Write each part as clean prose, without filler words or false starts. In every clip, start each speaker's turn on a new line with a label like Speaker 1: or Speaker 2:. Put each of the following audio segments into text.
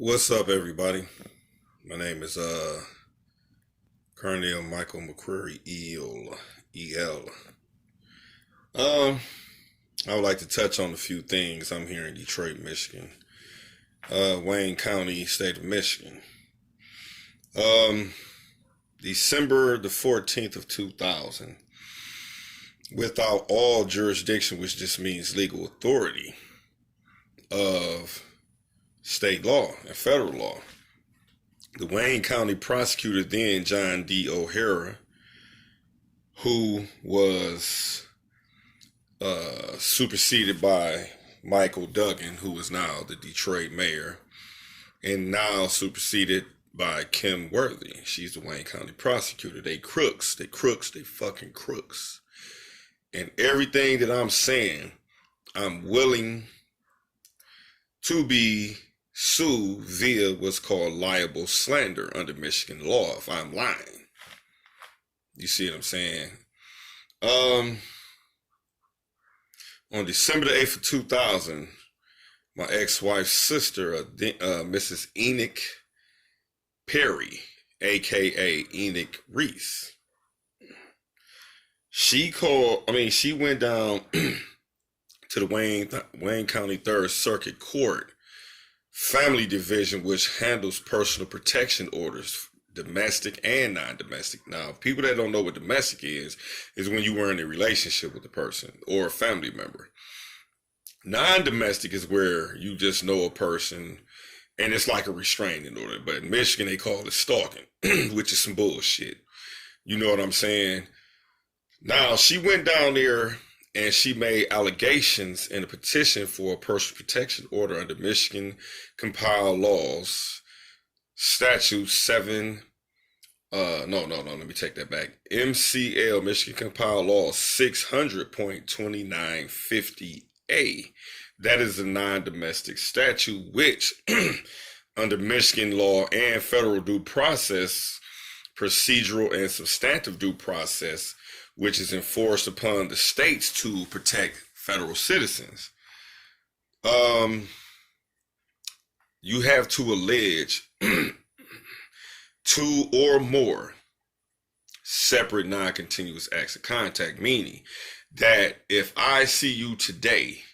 Speaker 1: What's up, everybody? My name is Colonel Michael McCreary EL. Um, I would like to touch on a few things. I'm here in Detroit, Michigan, Wayne County, state of Michigan. Um, December the 14th of 2000, without all jurisdiction, which just means legal authority of state law and federal law. The Wayne County prosecutor then, John D. O'Hara, who was superseded by Michael Duggan, who is now the Detroit mayor, and now superseded by Kim Worthy. She's the Wayne County prosecutor. They crooks. They fucking crooks. And everything that I'm saying, I'm willing to be sued via what's called liable slander under Michigan law if I'm lying. You see what I'm saying? On December the 8th of 2000, my ex-wife's sister, Mrs. Enoch Perry, aka Enoch Reese, she went down to the Wayne County Third Circuit Court Family Division, which handles personal protection orders, domestic and non-domestic. Now, people that don't know what domestic is when you were in a relationship with a person or a family member. Non-domestic is where you just know a person and it's like a restraining order. But in Michigan, they call it stalking, which is some bullshit. You know what I'm saying? Now, she went down there and she made allegations in a petition for a personal protection order under Michigan compiled laws, statute 7, let me take that back. MCL, Michigan compiled law 600.2950A. That is a non-domestic statute, which under Michigan law and federal due process, procedural and substantive due process, which is enforced upon the states to protect federal citizens. You have to allege two or more separate non-continuous acts of contact, meaning that if I see you today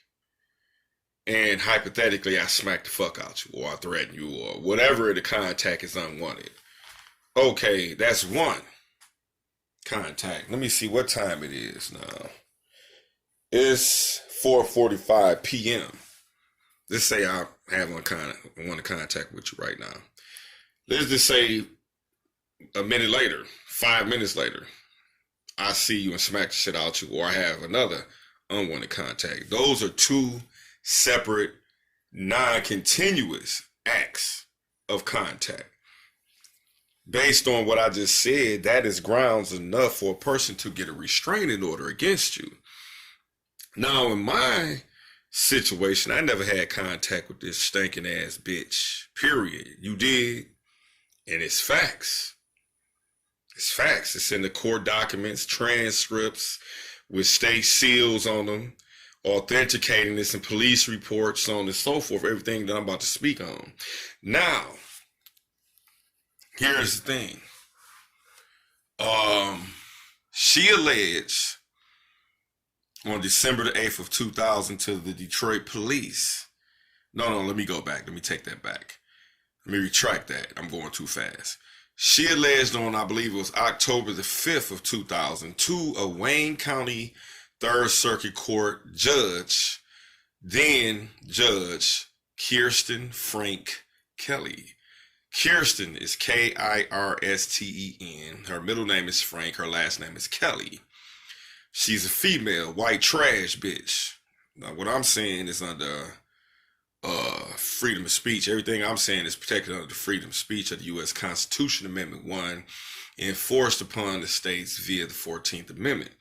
Speaker 1: and hypothetically I smack the fuck out you or I threaten you or whatever, the contact is unwanted. Okay, that's one contact. Let me see what time it is now. It's 4:45 p.m. Let's say I want to contact with you right now. Let's just say a minute later, 5 minutes later, I see you and smack the shit out you, or I have another unwanted contact. Those are two separate, non-continuous acts of contact. Based on what I just said, that is grounds enough for a person to get a restraining order against you. Now, in my situation, I never had contact with this stinking ass bitch, period. You did, and it's facts. It's facts. It's in the court documents, transcripts with state seals on them, authenticating this, and police reports, so on and so forth, everything that I'm about to speak on. Now, here's the thing. She alleged on December the 8th of 2000 to the Detroit police. No, let me go back. Let me take that back. Let me retract that. I'm going too fast. She alleged on, I believe it was October the 5th of 2000, to a Wayne County Third Circuit Court judge, then Judge Kirsten Frank Kelly. Kirsten is Kirsten. Her middle name is Frank. Her last name is Kelly. She's a female, white trash bitch. Now, what I'm saying is under freedom of speech. Everything I'm saying is protected under the freedom of speech of the U.S. Constitution, Amendment 1, enforced upon the states via the 14th Amendment.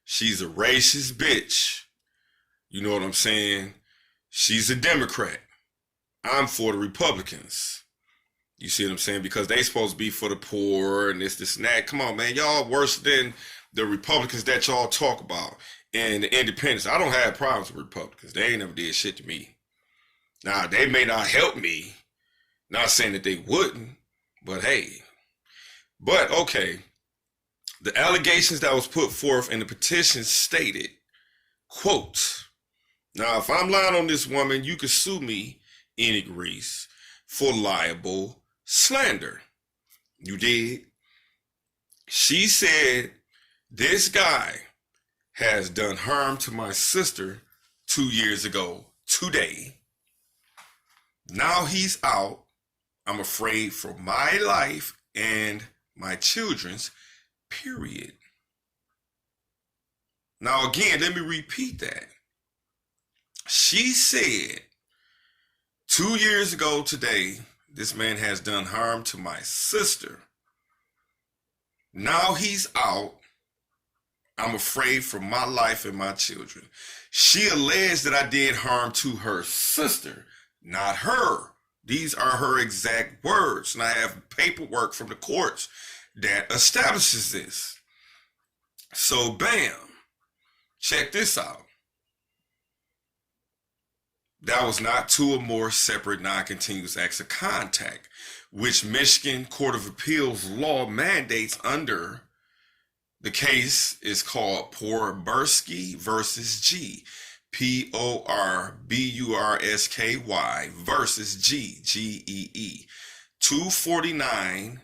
Speaker 1: She's a racist bitch. You know what I'm saying? She's a Democrat. I'm for the Republicans. You see what I'm saying? Because they supposed to be for the poor and this and that. Come on, man. Y'all worse than the Republicans that y'all talk about and the independents. I don't have problems with Republicans. They ain't never did shit to me. Now, they may not help me. Not saying that they wouldn't, but hey. But, okay. The allegations that was put forth in the petition stated, quote, now, if I'm lying on this woman, you can sue me, Enid Reese, for liable slander. You did. She said, this guy has done harm to my sister 2 years ago today. Now he's out. I'm afraid for my life and my children's, period. Now, again, let me repeat that. She said 2 years ago today, this man has done harm to my sister. Now he's out. I'm afraid for my life and my children. She alleged that I did harm to her sister, not her. These are her exact words. And I have paperwork from the courts that establishes this. So, bam. Check this out. That was not two or more separate non-continuous acts of contact, which Michigan Court of Appeals law mandates under the case is called Porbursky versus G. Porbursky versus G. G-E-E. 249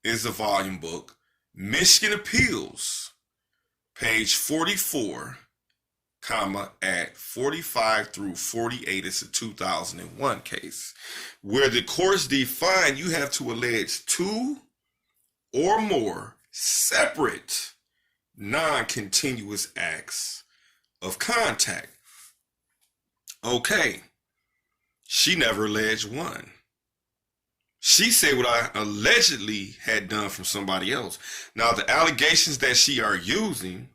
Speaker 1: is the volume book. Michigan Appeals, page 44, at 45 through 48. It's a 2001 case where the courts define you have to allege two or more separate non-continuous acts of contact. Okay, she never alleged one. She said what I allegedly had done from somebody else. Now, the allegations that she's using,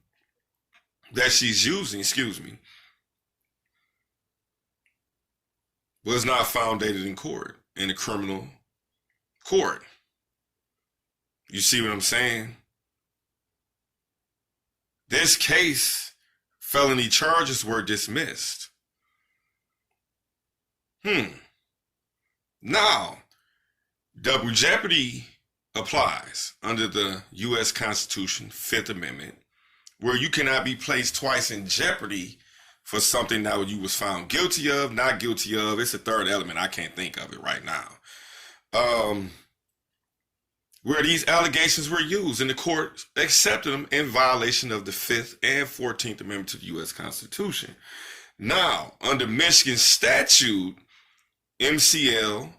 Speaker 1: was not founded in court, in a criminal court. You see what I'm saying? This case, felony charges were dismissed. Now, double jeopardy applies under the U.S. Constitution, Fifth Amendment, where you cannot be placed twice in jeopardy for something that you was found guilty of, not guilty of. It's a third element. I can't think of it right now. Where these allegations were used, and the court accepted them in violation of the 5th and 14th Amendment to the U.S. Constitution. Now, under Michigan statute, MCL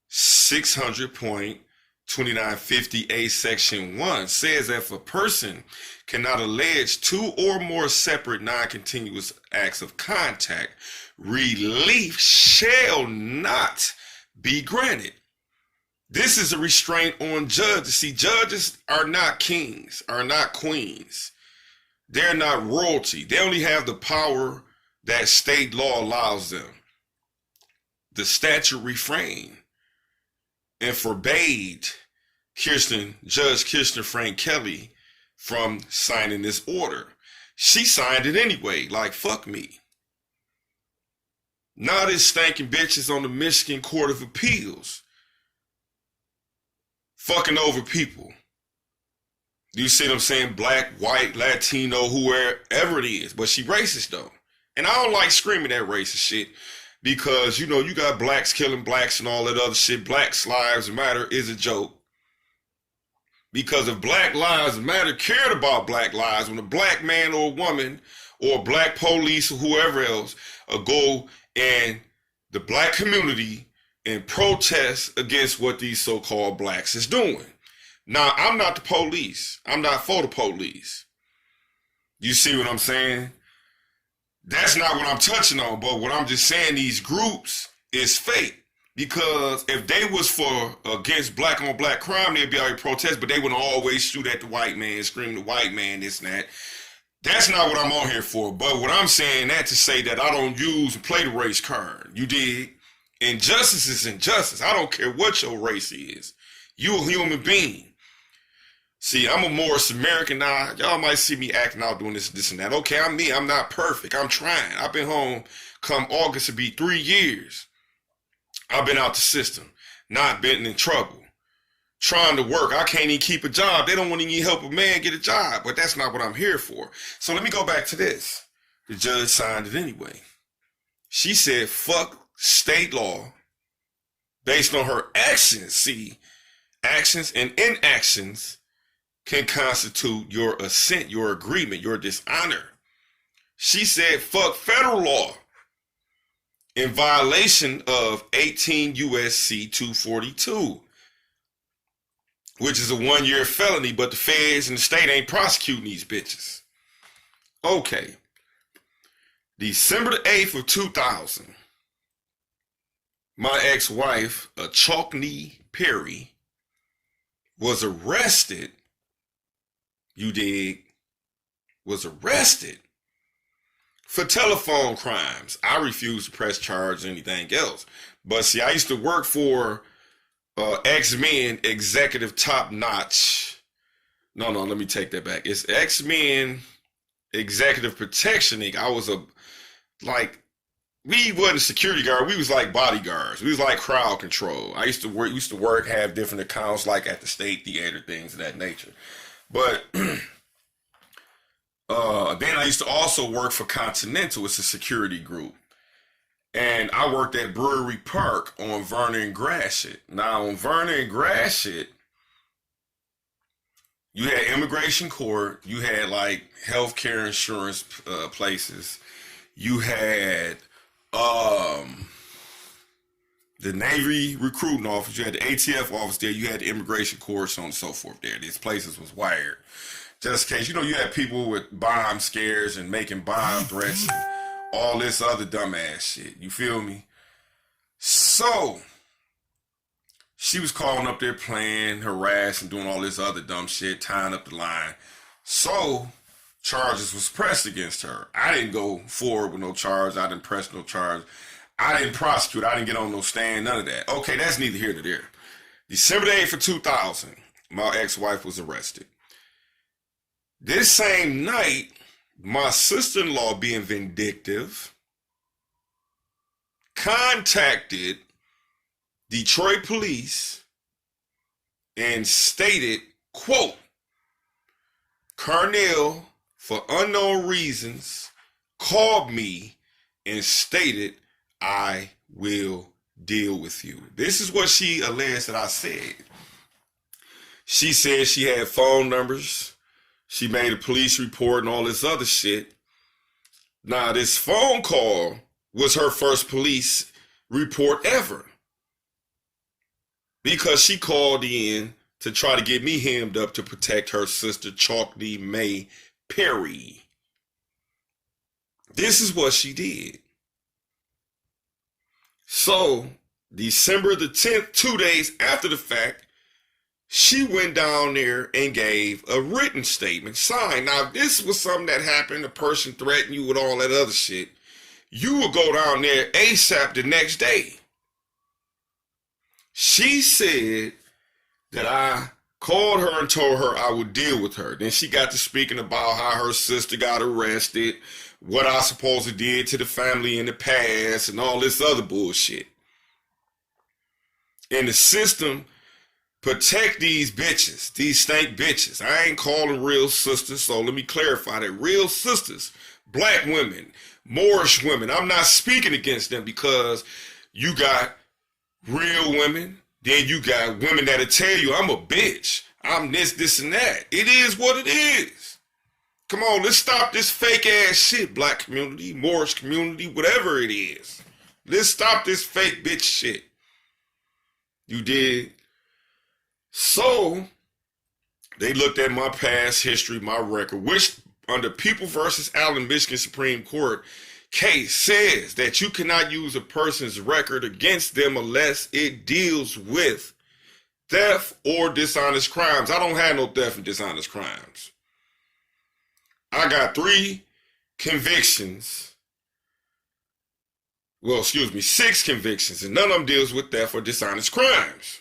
Speaker 1: 600.2950A section 1 says that if a person cannot allege two or more separate non-continuous acts of contact, relief shall not be granted. This is a restraint on judges. See, judges are not kings, are not queens. They're not royalty. They only have the power that state law allows them. The statute refrained and forbade Judge Kirsten Frank Kelly from signing this order. She signed it anyway, like fuck me. Now this stinking bitch is on the Michigan Court of Appeals, fucking over people. You see what I'm saying? Black, white, Latino, whoever it is. But she racist though. And I don't like screaming that racist shit. Because, you know, you got blacks killing blacks and all that other shit. Black Lives Matter is a joke. Because if Black Lives Matter cared about black lives, when a black man or a woman or black police or whoever else go in the black community and protest against what these so-called blacks is doing. Now, I'm not the police. I'm not for the police. You see what I'm saying? That's not what I'm touching on, but what I'm just saying, these groups is fake. Because if they was for against black on black crime, they'd be out here protest, but they wouldn't always shoot at the white man, scream the white man, this and that. That's not what I'm on here for. But what I'm saying that to say that I don't use and play the race card. You dig? Injustice is injustice. I don't care what your race is. You a human being. See, I'm a Morris American now. Y'all might see me acting out doing this and that. Okay, I'm me. I'm not perfect. I'm trying. I've been home come August to be 3 years. I've been out the system, not been in trouble, trying to work. I can't even keep a job. They don't want to even help a man get a job, but that's not what I'm here for. So let me go back to this. The judge signed it anyway. She said, fuck state law based on her actions. See, actions and inactions can constitute your assent, your agreement, your dishonor. She said, fuck federal law in violation of 18 U.S.C. 242, which is a 1-year felony, but the feds and the state ain't prosecuting these bitches. Okay. December the 8th of 2000, my ex-wife, Chalkney Perry, was arrested, you dig, was arrested for telephone crimes. I refuse to press charge or anything else. But see, I used to work for X-Men Executive Top Notch. No, let me take that back. It's X-Men Executive Protection Inc. I was we wasn't a security guard. We was like bodyguards. We was like crowd control. I used to work, have different accounts like at the State Theater, things of that nature. But then I used to also work for Continental. It's a security group. And I worked at Brewery Park on Vernon and Gratiot. Now, on Vernon and Gratiot, you had immigration court. You had like healthcare insurance places. You had the Navy recruiting office. You had the ATF office there. You had the immigration court, so on and so forth there. These places was wired. Just in case, you had people with bomb scares and making bomb threats and all this other dumbass shit. You feel me? So, she was calling up there playing, harassing, doing all this other dumb shit, tying up the line. So, charges was pressed against her. I didn't go forward with no charge. I didn't press no charge. I didn't prosecute. I didn't get on no stand, none of that. Okay, that's neither here nor there. December the 8th of 2000, my ex-wife was arrested. This same night, my sister-in-law, being vindictive, contacted Detroit police and stated, quote, Carnell, for unknown reasons, called me and stated, I will deal with you. This is what she alleged that I said. She said she had phone numbers. She made a police report and all this other shit. Now, this phone call was her first police report ever, because she called in to try to get me hemmed up to protect her sister, Chalkney May Perry. This is what she did. So, December the 10th, 2 days after the fact, she went down there and gave a written statement signed. Now, if this was something that happened, a person threatened you with all that other shit, you would go down there ASAP the next day. She said that I called her and told her I would deal with her. Then she got to speaking about how her sister got arrested, what I supposedly did to the family in the past, and all this other bullshit. And the system protect these bitches, these stank bitches. I ain't calling real sisters, so let me clarify that. Real sisters, black women, Moorish women, I'm not speaking against them, because you got real women, then you got women that'll tell you, I'm a bitch, I'm this, and that. It is what it is. Come on, let's stop this fake ass shit, black community, Moorish community, whatever it is. Let's stop this fake bitch shit. You did. So, they looked at my past history, my record, which under People versus Allen, Michigan Supreme Court case says that you cannot use a person's record against them unless it deals with theft or dishonest crimes. I don't have no theft and dishonest crimes. I got 3 convictions. Well, excuse me, 6 convictions, and none of them deals with theft or dishonest crimes.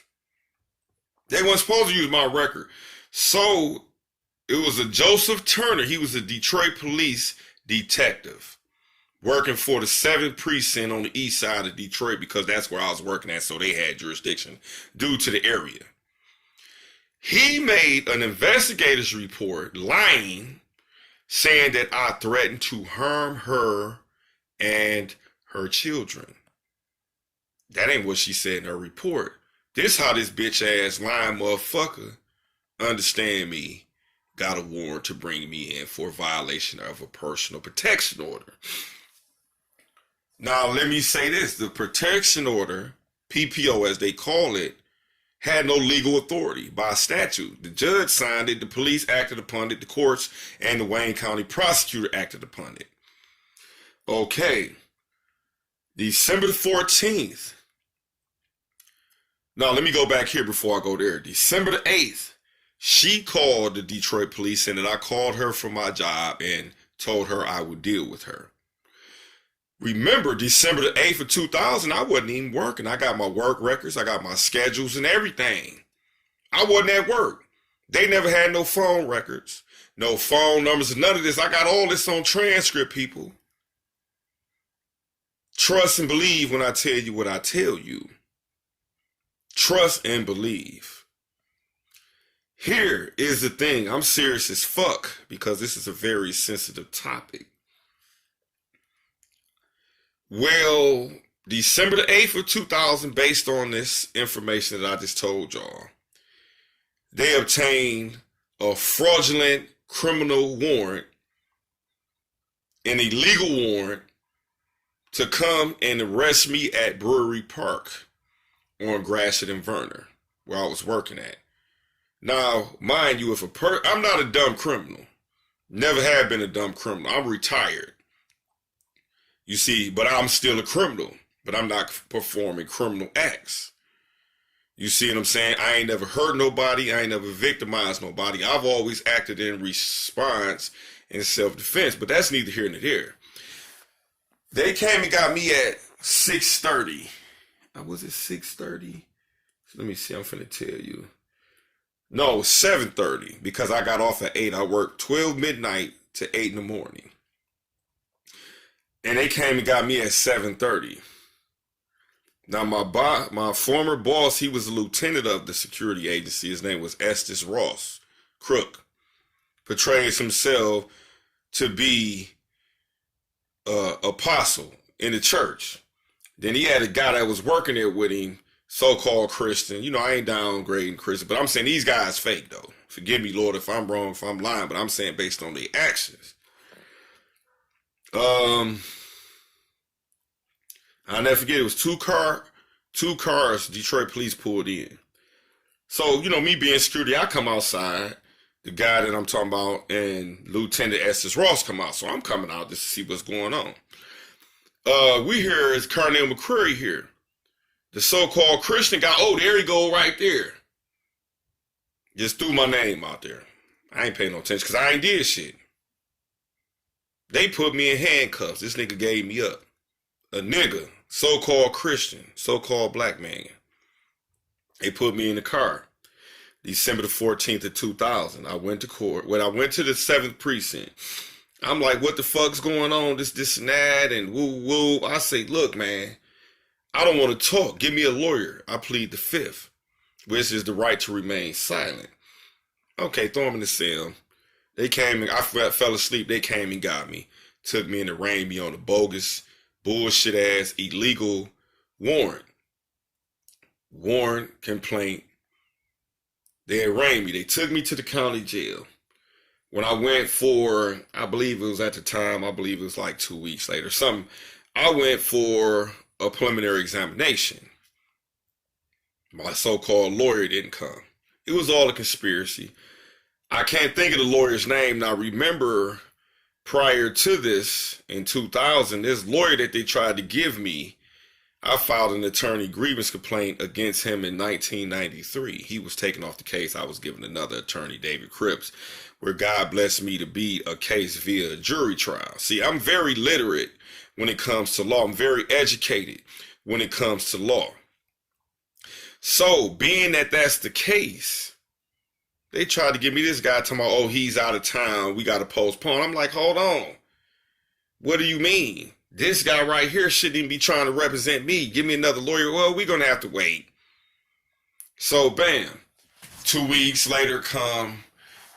Speaker 1: They weren't supposed to use my record. So it was a Joseph Turner. He was a Detroit police detective. working for the 7th precinct on the east side of Detroit because that's where I was working at, so they had jurisdiction due to the area. He made an investigator's report lying, saying that I threatened to harm her and her children. That ain't what she said in her report. This how this bitch ass lying motherfucker, understand me, got a warrant to bring me in for violation of a personal protection order. Now, let me say this. The protection order, PPO as they call it, had no legal authority by statute. The judge signed it, the police acted upon it, the courts and the Wayne County prosecutor acted upon it. Okay. December the 14th. Now, let me go back here before I go there. December the 8th, she called the Detroit police and that I called her from my job and told her I would deal with her. Remember, December the 8th of 2000, I wasn't even working. I got my work records, I got my schedules and everything. I wasn't at work. They never had no phone records, no phone numbers, none of this. I got all this on transcript, people. Trust and believe when I tell you what I tell you. Trust and believe. Here is the thing. I'm serious as fuck because this is a very sensitive topic. Well, December the 8th of 2000, based on this information that I just told y'all, they obtained a fraudulent criminal warrant, an illegal warrant, to come and arrest me at Brewery Park on Gratiot and Verner, where I was working at. Now, mind you, I'm not a dumb criminal. Never have been a dumb criminal. I'm retired. You see, but I'm still a criminal, but I'm not performing criminal acts. You see what I'm saying? I ain't never hurt nobody. I ain't never victimized nobody. I've always acted in response and self-defense, but that's neither here nor there. They came and got me at 6:30. Was it 6:30? Let me see, I'm finna tell you. No, 7:30, because I got off at 8. I worked 12 midnight to 8 in the morning. And they came and got me at 7:30. Now, my former boss, he was a lieutenant of the security agency. His name was Estes Ross. Crook. Portrays himself to be apostle in the church. Then he had a guy that was working there with him, so-called Christian. You know, I ain't downgrading Christian, but I'm saying these guys fake, though. Forgive me, Lord, if I'm wrong, if I'm lying, but I'm saying based on their actions. I'll never forget, it was two cars Detroit police pulled in. So, you know, me being security, I come outside, the guy that I'm talking about, and Lieutenant Estes Ross come out. So I'm coming out just to see what's going on. We hear is Colonel McCreary here. The so-called Christian guy, oh, there he go right there. Just threw my name out there. I ain't paying no attention because I ain't did shit. They put me in handcuffs. This nigga gave me up. A nigga, so-called Christian, so-called black man. They put me in the car. December the 14th of 2000. I went to court. When I went to the 7th precinct, I'm like, what the fuck's going on? This and that, and woo. I say, look, man, I don't want to talk. Give me a lawyer. I plead the 5th, which is the right to remain silent. Okay, throw him in the cell. They came and I fell asleep. They came and got me. Took me and arraigned me on a bogus, bullshit ass, illegal warrant. Warrant, complaint. They arraigned me. They took me to the county jail. When I went for, I believe it was at the time, I believe it was like 2 weeks later, something. I went for a preliminary examination. My so-called lawyer didn't come. It was all a conspiracy. I can't think of the lawyer's name. Now, remember, prior to this, in 2000, this lawyer that they tried to give me, I filed an attorney grievance complaint against him in 1993. He was taken off the case. I was given another attorney, David Cripps, where God blessed me to beat a case via a jury trial. See, I'm very literate when it comes to law. I'm very educated when it comes to law. So, being that that's the case, they tried to give me this guy talking about, oh, he's out of town, we got to postpone. I'm like, hold on. What do you mean? This guy right here shouldn't even be trying to represent me. Give me another lawyer. Well, we're going to have to wait. So, bam. 2 weeks later come,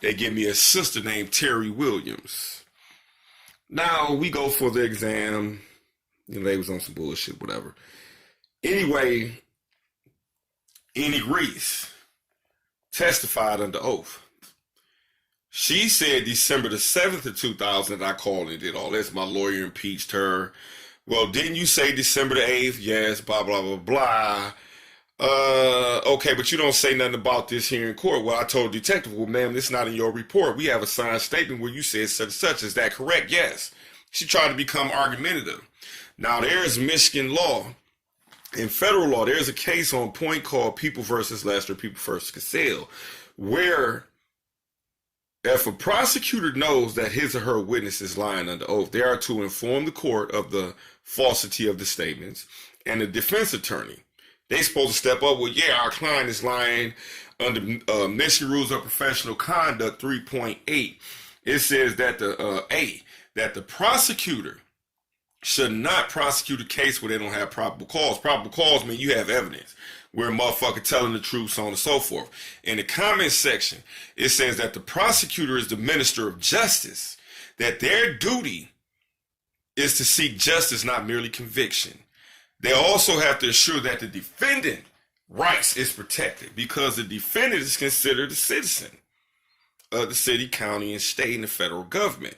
Speaker 1: they give me a sister named Terry Williams. Now, we go for the exam. They was on some bullshit, whatever. Anyway, Annie Reese testified under oath. She said December the 7th of 2000 that I called and did all this. My lawyer impeached her. Well, didn't you say December the 8th? Yes, blah, blah, blah, blah. Okay, but you don't say nothing about this here in court. Well, I told the detective, well, ma'am, this is not in your report. We have a signed statement where you said such and such. Is that correct? Yes. She tried to become argumentative. Now, there's Michigan law. In federal law, there's a case on point called People versus Lester, People versus Cassell, where if a prosecutor knows that his or her witness is lying under oath, they are to inform the court of the falsity of the statements. And the defense attorney, they're supposed to step up. Well, yeah, our client is lying under Michigan Rules of Professional Conduct 3.8. It says that that the prosecutor should not prosecute a case where they don't have probable cause. Probable cause mean you have evidence where a motherfucker telling the truth, so on and so forth. In the comments section, it says that the prosecutor is the minister of justice, that their duty is to seek justice, not merely conviction. They also have to ensure that the defendant rights is protected, because the defendant is considered a citizen of the city, county, and state, and the federal government.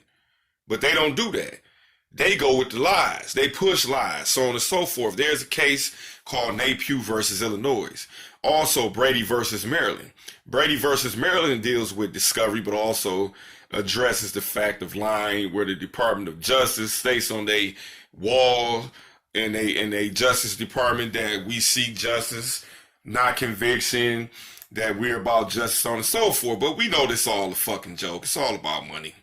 Speaker 1: But they don't do that. They go with the lies. They push lies, so on and so forth. There's a case called Napier versus Illinois. Also, Brady versus Maryland. Brady versus Maryland deals with discovery, but also addresses the fact of lying, where the Department of Justice states on their wall in a Justice Department that we seek justice, not conviction, that we're about justice, so on and so forth. But we know this all a fucking joke. It's all about money.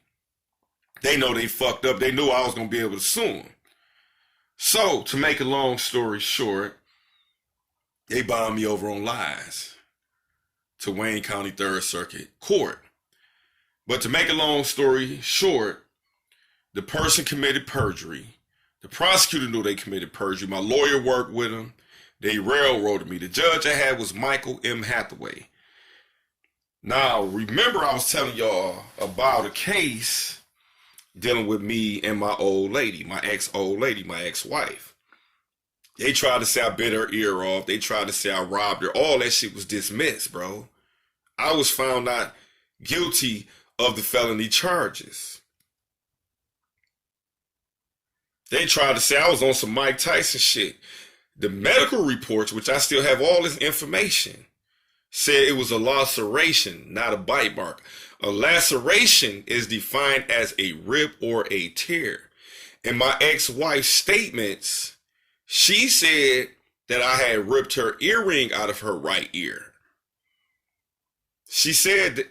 Speaker 1: They know they fucked up. They knew I was going to be able to sue them. So, to make a long story short, they bombed me over on lies to Wayne County 3rd Circuit Court. But to make a long story short, the person committed perjury. The prosecutor knew they committed perjury. My lawyer worked with them. They railroaded me. The judge I had was Michael M. Hathaway. Now, remember I was telling y'all about a case dealing with me and my old lady, my ex-old lady, my ex-wife. They tried to say I bit her ear off. They tried to say I robbed her. All that shit was dismissed, bro. I was found not guilty of the felony charges. They tried to say I was on some Mike Tyson shit. The medical reports, which I still have all this information, said it was a laceration, not a bite mark. A laceration is defined as a rip or a tear. In my ex-wife's statements, she said that I had ripped her earring out of her right ear. She said that,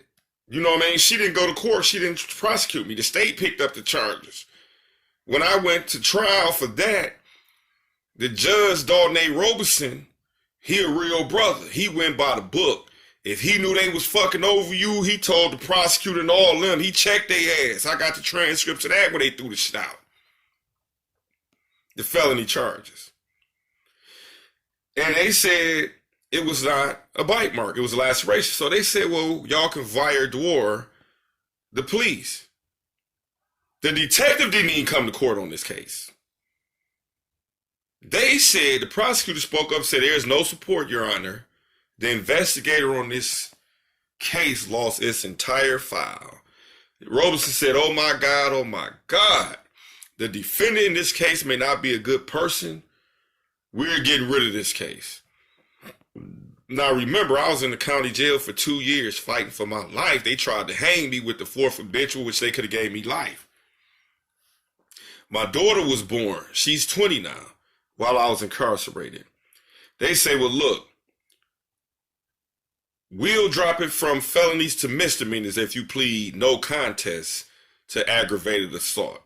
Speaker 1: you know what I mean? She didn't go to court. She didn't prosecute me. The state picked up the charges. When I went to trial for that, the judge, Dalton A. Robeson, he a real brother. He went by the book. If he knew they was fucking over you, he told the prosecutor and all of them. He checked their ass. I got the transcripts of that when they threw the shit out. The felony charges. And they said it was not a bite mark. It was a laceration. So they said, well, y'all can vire Dwar the police. The detective didn't even come to court on this case. They said, the prosecutor spoke up and said, there's no support, Your Honor. The investigator on this case lost its entire file. Robeson said, oh my God. The defendant in this case may not be a good person. We're getting rid of this case. Now remember, I was in the county jail for 2 years fighting for my life. They tried to hang me with the 4th habitual, which they could have gave me life. My daughter was born. She's 20 now, while I was incarcerated. They say, well, look, we'll drop it from felonies to misdemeanors if you plead no contest to aggravated assault.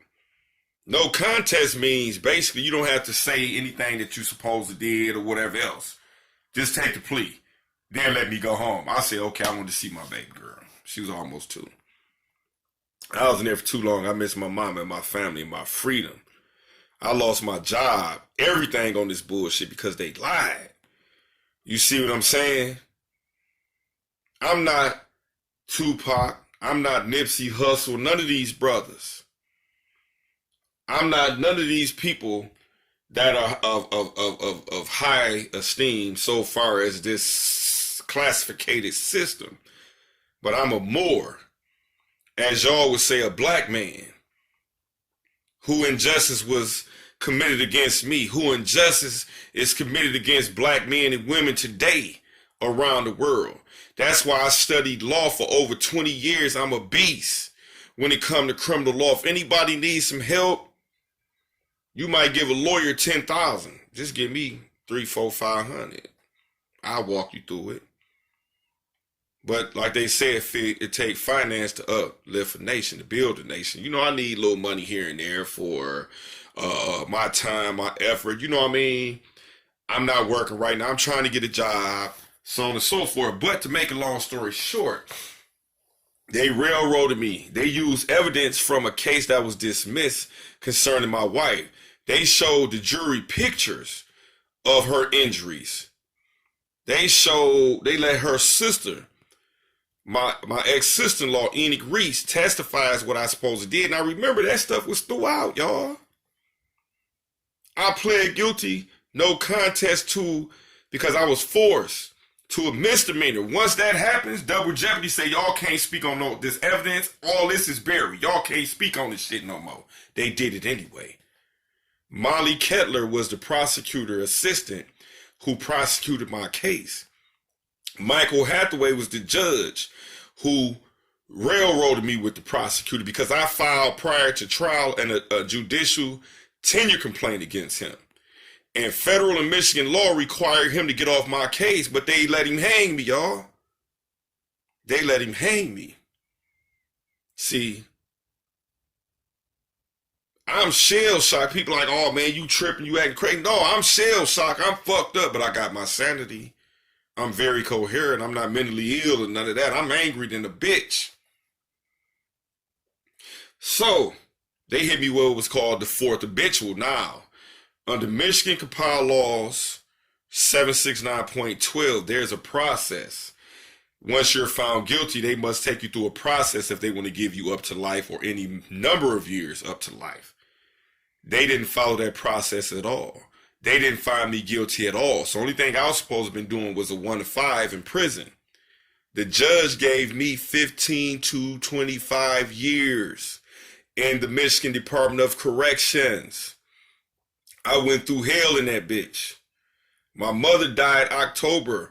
Speaker 1: No contest means basically you don't have to say anything that you supposed did or whatever else. Just take the plea. Then let me go home. I said, okay, I want to see my baby girl. She was almost 2. I was in there for too long. I missed my mom and my family and my freedom. I lost my job, everything on this bullshit because they lied. You see what I'm saying? I'm not Tupac. I'm not Nipsey Hussle. None of these brothers. I'm not none of these people that are of high esteem so far as this classified system. But I'm a Moor, as y'all would say, a black man who injustice was committed against me, who injustice is committed against black men and women today around the world. That's why I studied law for over 20 years. I'm a beast when it comes to criminal law. If anybody needs some help, you might give a lawyer 10,000. Just give me 3, 4, 500. I'll walk you through it. But like they said, it takes finance to uplift a nation, to build a nation. You know, I need a little money here and there for my time, my effort. You know what I mean? I'm not working right now. I'm trying to get a job, so on and so forth. But to make a long story short, they railroaded me. They used evidence from a case that was dismissed concerning my wife. They showed the jury pictures of her injuries. They let her sister, my ex-sister-in-law, Enoch Reese, testifies what I supposed to did. And I remember that stuff was throughout, y'all. I pled guilty, no contest to, because I was forced to a misdemeanor. Once that happens, double jeopardy say y'all can't speak on no this evidence. All this is buried. Y'all can't speak on this shit no more. They did it anyway. Molly Kettler was the prosecutor assistant who prosecuted my case. Michael Hathaway was the judge who railroaded me with the prosecutor because I filed prior to trial and a judicial tenure complaint against him. And federal and Michigan law required him to get off my case, but they let him hang me, y'all. They let him hang me. See, I'm shell-shocked. People are like, oh man, you tripping, you acting crazy. No, I'm shell-shocked. I'm fucked up, but I got my sanity. I'm very coherent. I'm not mentally ill and none of that. I'm angry than a bitch. So, they hit me with what was called the fourth habitual. Now, under Michigan compiled laws 769.12, there's a process. Once you're found guilty, they must take you through a process if they want to give you up to life or any number of years up to life. They didn't follow that process at all. They didn't find me guilty at all. So the only thing I was supposed to have been doing was a 1 to 5 in prison. The judge gave me 15 to 25 years in the Michigan Department of Corrections. I went through hell in that bitch. My mother died October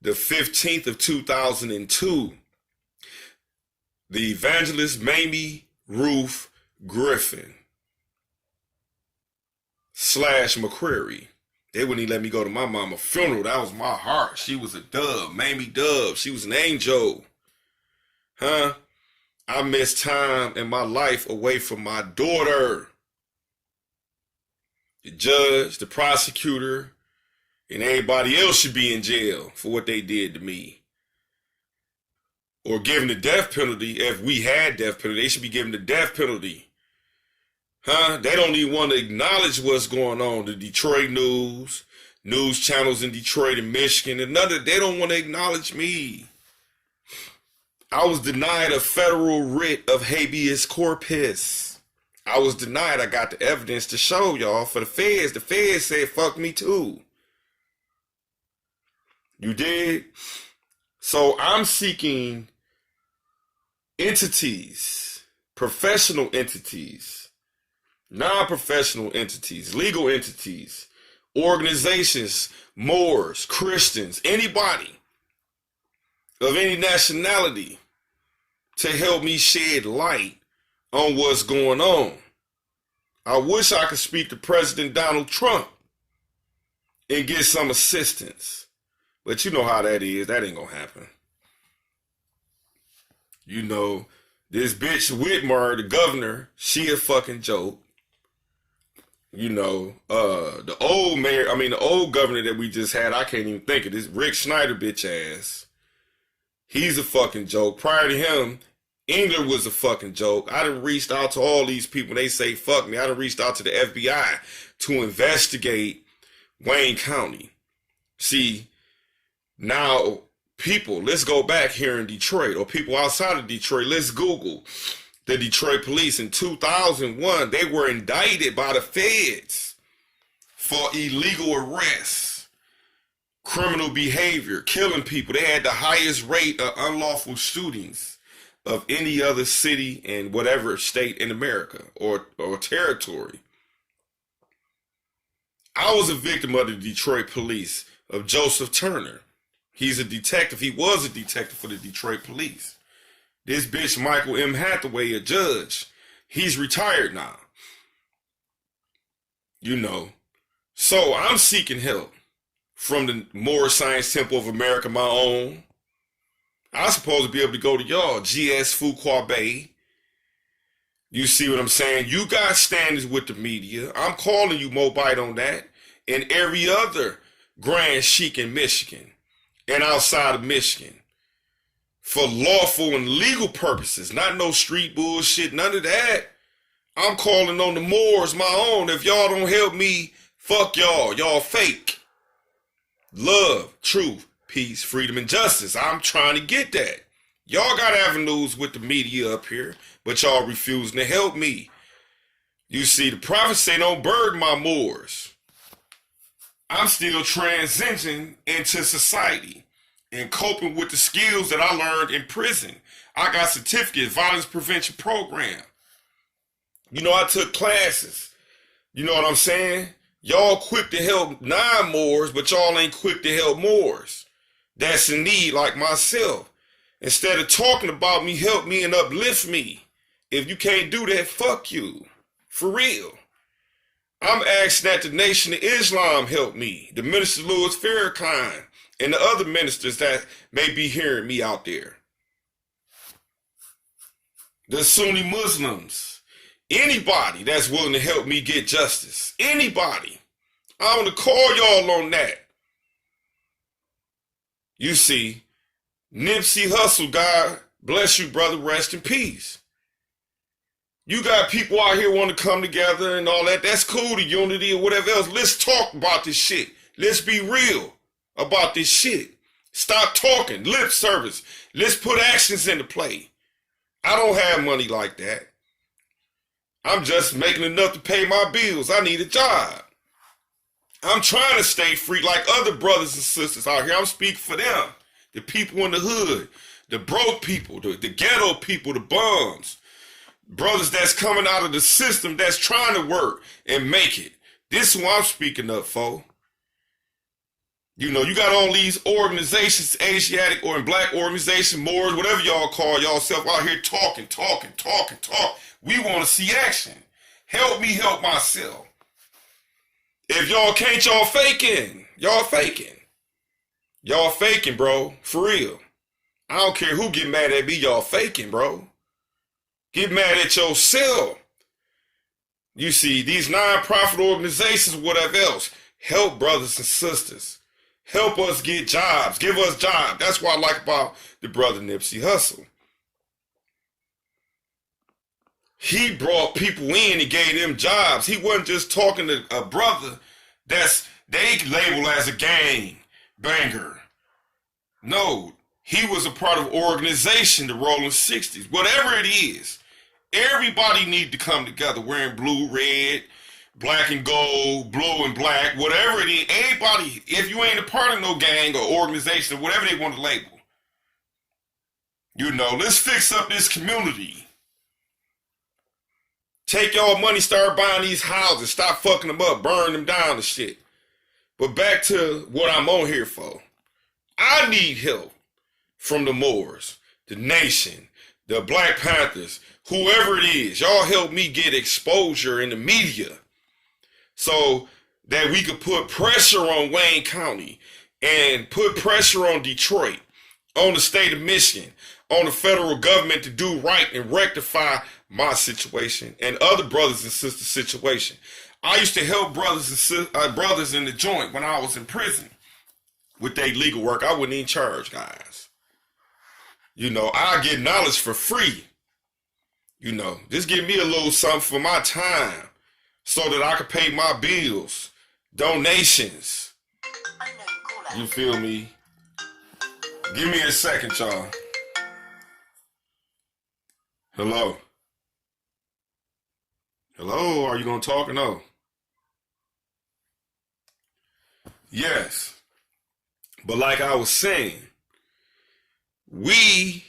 Speaker 1: the 15th of 2002. The evangelist Mamie Ruth Griffin / McCreary. They wouldn't even let me go to my mama's funeral. That was my heart. She was a dove, Mamie Dove. She was an angel. Huh? I missed time in my life away from my daughter. The judge, the prosecutor, and everybody else should be in jail for what they did to me. Or given the death penalty. If we had death penalty, they should be given the death penalty. Huh? They don't even want to acknowledge what's going on. The Detroit news channels in Detroit and Michigan, and they don't want to acknowledge me. I was denied a federal writ of habeas corpus. I was denied. I got the evidence to show y'all for the feds. The feds said, fuck me too. You did? So I'm seeking entities, professional entities, non-professional entities, legal entities, organizations, Moors, Christians, anybody of any nationality to help me shed light on what's going on. I wish I could speak to President Donald Trump and get some assistance. But you know how that is. That ain't gonna happen. You know, this bitch Whitmer, the governor, she a fucking joke. You know, the old mayor, the old governor that we just had, I can't even think of this, Rick Schneider bitch ass. He's a fucking joke. Prior to him, England was a fucking joke. I done reached out to all these people. They say, fuck me. I done reached out to the FBI to investigate Wayne County. See, now people, let's go back here in Detroit, or people outside of Detroit, let's Google the Detroit police. In 2001, they were indicted by the feds for illegal arrests, criminal behavior, killing people. They had the highest rate of unlawful shootings of any other city in whatever state in America or territory. I was a victim of the Detroit police, of Joseph Turner. He's a detective. He was a detective for the Detroit police. This bitch, Michael M. Hathaway, a judge. He's retired now. You know. So I'm seeking help from the Moorish Science Temple of America, my own. I'm supposed to be able to go to y'all, GS Fuqua Bay. You see what I'm saying? You got standards with the media. I'm calling you Mobite on that. And every other Grand Sheik in Michigan and outside of Michigan. For lawful and legal purposes. Not no street bullshit, none of that. I'm calling on the Moors, my own. If y'all don't help me, fuck y'all. Y'all fake. Love, truth, peace, freedom, and justice. I'm trying to get that. Y'all got avenues with the media up here, but y'all refusing to help me. You see, the prophets say don't burden my Moors. I'm still transitioning into society and coping with the skills that I learned in prison. I got certificates, violence prevention program. You know, I took classes. You know what I'm saying? Y'all quick to help non-Moors, but y'all ain't quick to help Moors that's in need like myself. Instead of talking about me, help me and uplift me. If you can't do that, fuck you. For real. I'm asking that the Nation of Islam help me. The Minister Louis Farrakhan and the other ministers that may be hearing me out there. The Sunni Muslims. Anybody that's willing to help me get justice. Anybody. I want to call y'all on that. You see, Nipsey Hussle, God bless you, brother, rest in peace. You got people out here want to come together and all that. That's cool, the unity or whatever else. Let's talk about this shit. Let's be real about this shit. Stop talking, lip service. Let's put actions into play. I don't have money like that. I'm just making enough to pay my bills. I need a job. I'm trying to stay free like other brothers and sisters out here. I'm speaking for them. The people in the hood, the broke people, the ghetto people, the bums. Brothers that's coming out of the system that's trying to work and make it. This is what I'm speaking up for. You know, you got all these organizations, Asiatic or in black organizations, Moors, whatever y'all call yourself out here talking. We want to see action. Help me help myself. If y'all can't, y'all faking. Y'all faking. Y'all faking, bro. For real. I don't care who get mad at me, y'all faking, bro. Get mad at yourself. You see, these non-profit organizations, whatever else, help brothers and sisters. Help us get jobs. Give us jobs. That's what I like about the brother Nipsey Hussle. He brought people in and gave them jobs. He wasn't just talking to a brother that's they label as a gang banger. No, he was a part of organization, the Rolling 60s. Whatever it is, everybody need to come together wearing blue, red, black and gold, blue and black, whatever it is. Anybody, if you ain't a part of no gang or organization, or whatever they want to label. You know, let's fix up this community. Take y'all money, start buying these houses, stop fucking them up, burn them down and shit. But back to what I'm on here for. I need help from the Moors, the Nation, the Black Panthers, whoever it is. Y'all help me get exposure in the media so that we could put pressure on Wayne County and put pressure on Detroit, on the state of Michigan, on the federal government to do right and rectify my situation and other brothers and sisters' situation. I used to help brothers in the joint when I was in prison with their legal work. I wouldn't even charge guys. You know, I get knowledge for free You know, just give me a little something for my time so that I can pay my bills, donations. You feel me? Give me a second, y'all. Hello? Hello? Are you gonna talk or no? Yes. But like I was saying, we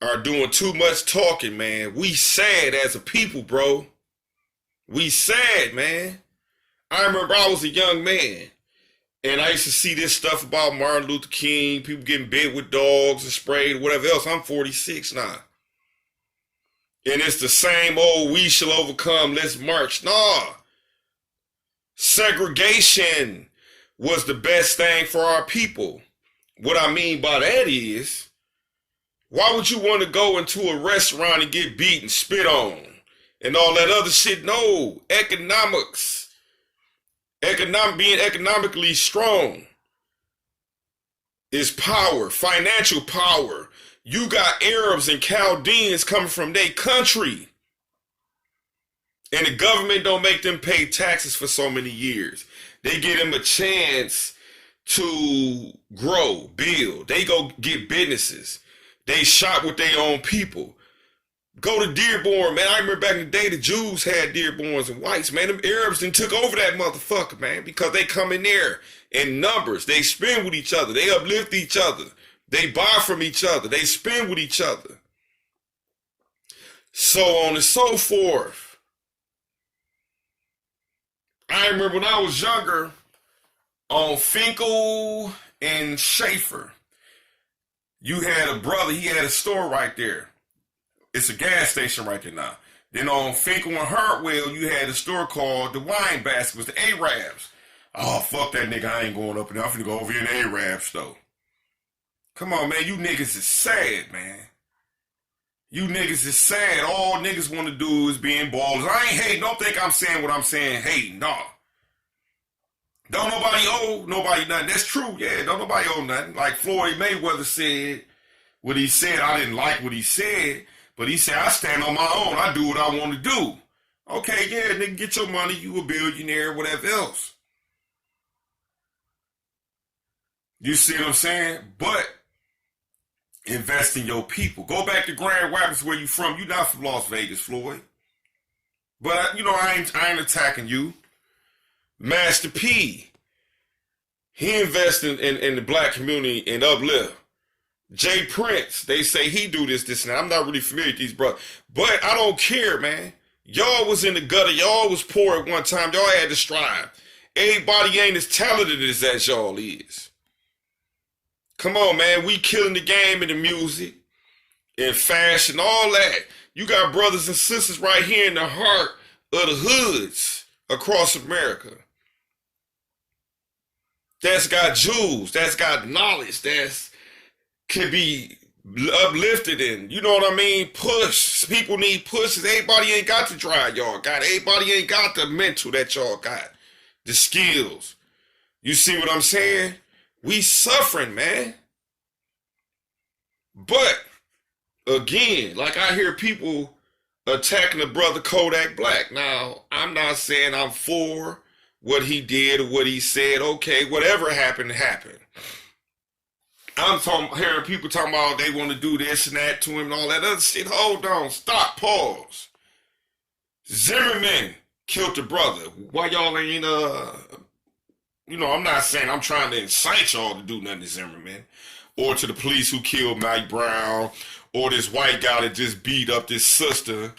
Speaker 1: are doing too much talking, man. We sad as a people, bro. We sad, man. I remember I was a young man, and I used to see this stuff about Martin Luther King, people getting bit with dogs and sprayed, whatever else. I'm 46 now. And it's the same old, we shall overcome, let's march. Nah. Segregation was the best thing for our people. What I mean by that is, why would you want to go into a restaurant and get beat and spit on and all that other shit? No. Economics. Being economically strong is power, financial power. You got Arabs and Chaldeans coming from their country, and the government don't make them pay taxes for so many years. They give them a chance to grow, build. They go get businesses. They shop with their own people. Go to Dearborn, man. I remember back in the day, the Jews had Dearborns and whites, man. Them Arabs then took over that motherfucker, man, because they come in there in numbers. They spend with each other. They uplift each other. They buy from each other. They spend with each other. So on and so forth. I remember when I was younger, on Finkel and Schaefer, you had a brother, he had a store right there. It's a gas station right there now. Then on Finkel and Hartwell, you had a store called the Wine Basket, was the Arabs. Oh, fuck that nigga, I ain't going up and I'm finna go over here in the Arab store. Come on, man, you niggas is sad, man. You niggas is sad. All niggas want to do is being ballers. I ain't hating. Don't think I'm saying what I'm saying. Hey, nah. Don't nobody owe nobody nothing. That's true, yeah. Don't nobody owe nothing. Like Floyd Mayweather said what he said. I didn't like what he said, but he said, I stand on my own. I do what I want to do. Okay, yeah, nigga, get your money. You a billionaire, whatever else. You see what I'm saying? But invest in your people. Go back to Grand Rapids where you from. You not from Las Vegas, Floyd. But, you know, I ain't attacking you. Master P, he invested in the black community and uplift. Jay Prince, they say he do this and that. I'm not really familiar with these brothers. But I don't care, man. Y'all was in the gutter. Y'all was poor at one time. Y'all had to strive. Everybody ain't as talented as y'all is. Come on, man. We killing the game in the music, in fashion, all that. You got brothers and sisters right here in the heart of the hoods across America. That's got jewels. That's got knowledge. That's can be uplifted and, you know what I mean? Push. People need pushes. Everybody ain't got the drive y'all got. Everybody ain't got the mental that y'all got. The skills. You see what I'm saying? We suffering, man. But, again, like I hear people attacking the brother Kodak Black. Now, I'm not saying I'm for what he did or what he said. Okay, whatever happened, happened. I'm hearing people talking about they want to do this and that to him and all that other shit. Hold on, stop, pause. Zimmerman killed the brother. Why y'all ain't, you know, I'm not saying I'm trying to incite y'all to do nothing to Zimmerman or to the police who killed Mike Brown or this white guy that just beat up this sister,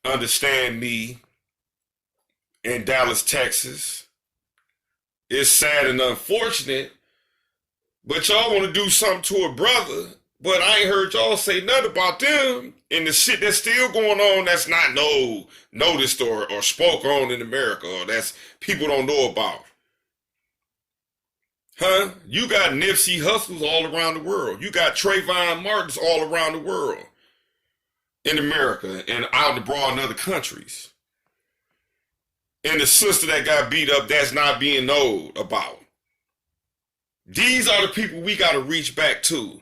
Speaker 1: understand me, in Dallas, Texas. It's sad and unfortunate, but y'all want to do something to a brother, but I ain't heard y'all say nothing about them and the shit that's still going on that's not noticed or spoke on in America or that's people don't know about. Huh? You got Nipsey Hussles all around the world. You got Trayvon Martins all around the world in America and out abroad in other countries. And the sister that got beat up that's not being known about. These are the people we got to reach back to.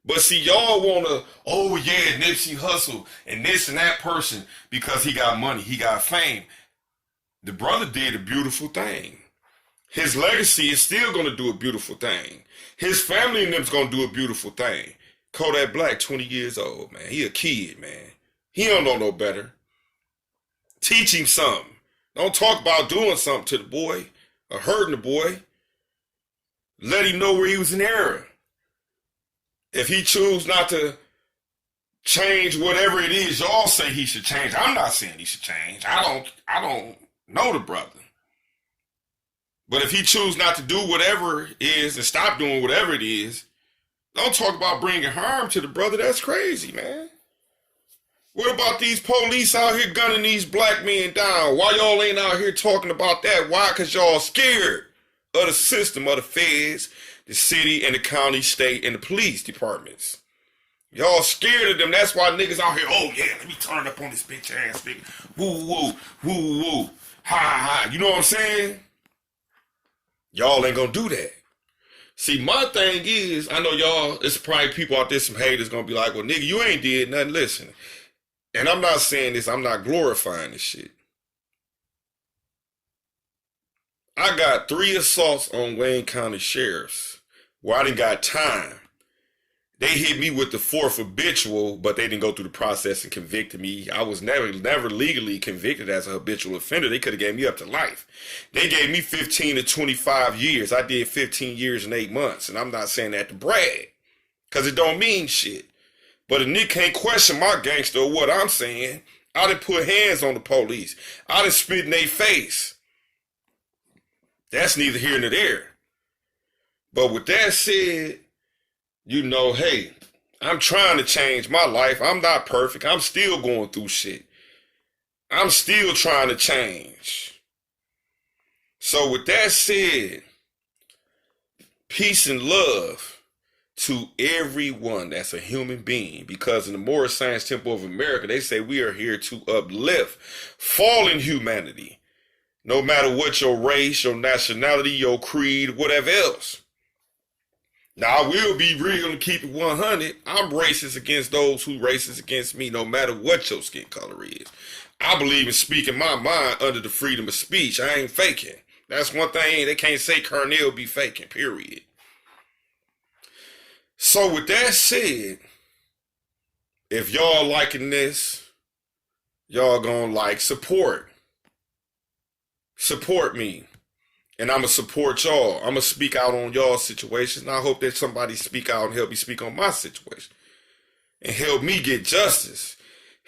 Speaker 1: But see, y'all wanna, oh yeah, Nipsey Hussle and this and that person because he got money, he got fame. The brother did a beautiful thing. His legacy is still gonna do a beautiful thing. His family and them's gonna do a beautiful thing. Kodak Black, 20 years old, man. He a kid, man. He don't know no better. Teach him something. Don't talk about doing something to the boy or hurting the boy. Let him know where he was in error. If he choose not to change whatever it is y'all say he should change, I'm not saying he should change. I don't know the brother. But if he choose not to do whatever it is and stop doing whatever it is, don't talk about bringing harm to the brother. That's crazy, man. What about these police out here gunning these black men down? Why y'all ain't out here talking about that? Why? Because y'all scared of the system, of the feds, the city and the county, state, and the police departments. Y'all scared of them. That's why niggas out here, oh yeah, let me turn up on this bitch ass nigga. Woo, woo, woo, woo. Ha, ha. You know what I'm saying? Y'all ain't gonna do that. See, my thing is, I know y'all, it's probably people out there, some haters gonna be like, well, nigga, you ain't did nothing. Listen, and I'm not saying this, I'm not glorifying this shit. I got 3 assaults on Wayne County sheriffs where I didn't got time. They hit me with the 4th habitual, but they didn't go through the process and convicted me. I was never legally convicted as a habitual offender. They could have gave me up to life. They gave me 15 to 25 years. I did 15 years and 8 months. And I'm not saying that to brag, because it don't mean shit. But a nigga can't question my gangster or what I'm saying. I done put hands on the police. I done spit in their face. That's neither here nor there. But with that said, you know, hey, I'm trying to change my life. I'm not perfect. I'm still going through shit. I'm still trying to change. So with that said, peace and love to everyone that's a human being, because in the Moorish Science Temple of America, they say we are here to uplift fallen humanity, no matter what your race, your nationality, your creed, whatever else. Now, I will be real and keep it 100. I'm racist against those who racist against me, no matter what your skin color is. I believe in speaking my mind under the freedom of speech. I ain't faking. That's one thing. They can't say Cornell be faking, period. So with that said, if y'all liking this, y'all gonna like support. Support me. And I'm going to support y'all. I'm going to speak out on y'all's situations. And I hope that somebody speak out and help me speak on my situation. And help me get justice.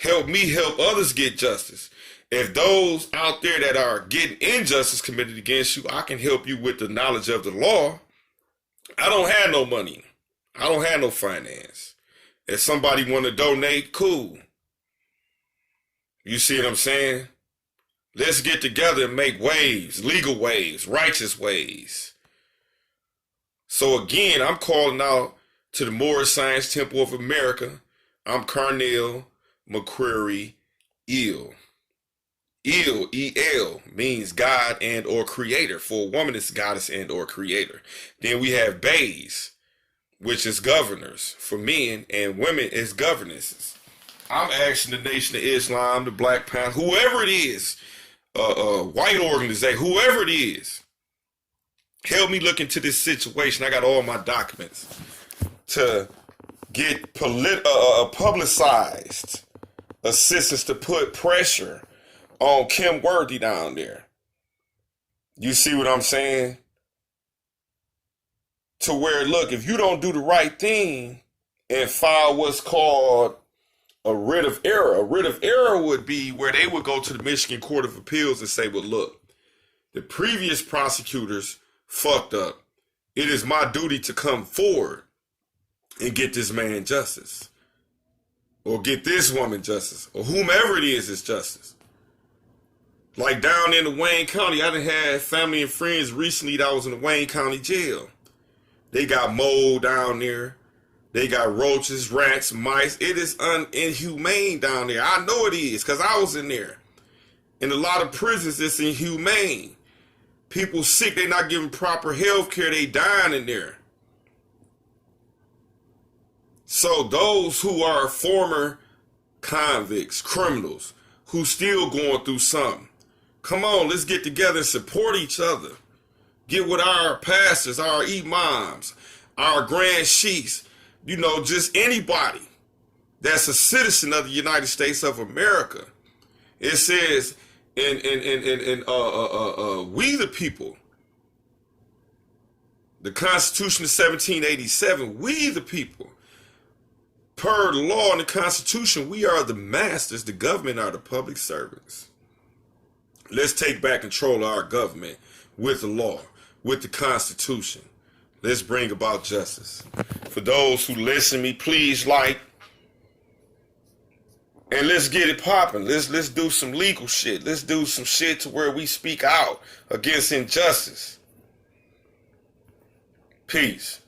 Speaker 1: Help me help others get justice. If those out there that are getting injustice committed against you, I can help you with the knowledge of the law. I don't have no money. I don't have no finance. If somebody want to donate, cool. You see what I'm saying? Let's get together and make waves, legal waves, righteous ways. So again, I'm calling out to the Moorish Science Temple of America. I'm Cornell McCreary Eel. Eel, E-L, means God and or creator. For a woman, it's goddess and or creator. Then we have Bays, which is governors. For men and women, is governesses. I'm asking the Nation of Islam, the Black Panther, whoever it is, white organization, whoever it is, help me look into this situation. I got all my documents to get publicized assistance to put pressure on Kim Worthy down there. You see what I'm saying? To where, look, if you don't do the right thing and file what's called a writ of error. A writ of error would be where they would go to the Michigan Court of Appeals and say, well, look, the previous prosecutors fucked up. It is my duty to come forward and get this man justice. Or get this woman justice. Or whomever it is justice. Like down in the Wayne County, I done had family and friends recently that was in the Wayne County jail. They got mold down there. They got roaches, rats, mice. It is inhumane down there. I know it is because I was in there. In a lot of prisons, it's inhumane. People sick, they not getting proper health care. They dying in there. So those who are former convicts, criminals, who still going through something, come on, let's get together and support each other. Get with our pastors, our imams, our grand sheikhs, just anybody that's a citizen of the United States of America. It says in We the People, the Constitution of 1787, we the people, per the law and the Constitution, we are the masters, the government are the public servants. Let's take back control of our government with the law, with the Constitution. Let's bring about justice. For those who listen to me, please like, and let's get it popping. Let's do some legal shit. Let's do some shit to where we speak out against injustice. Peace.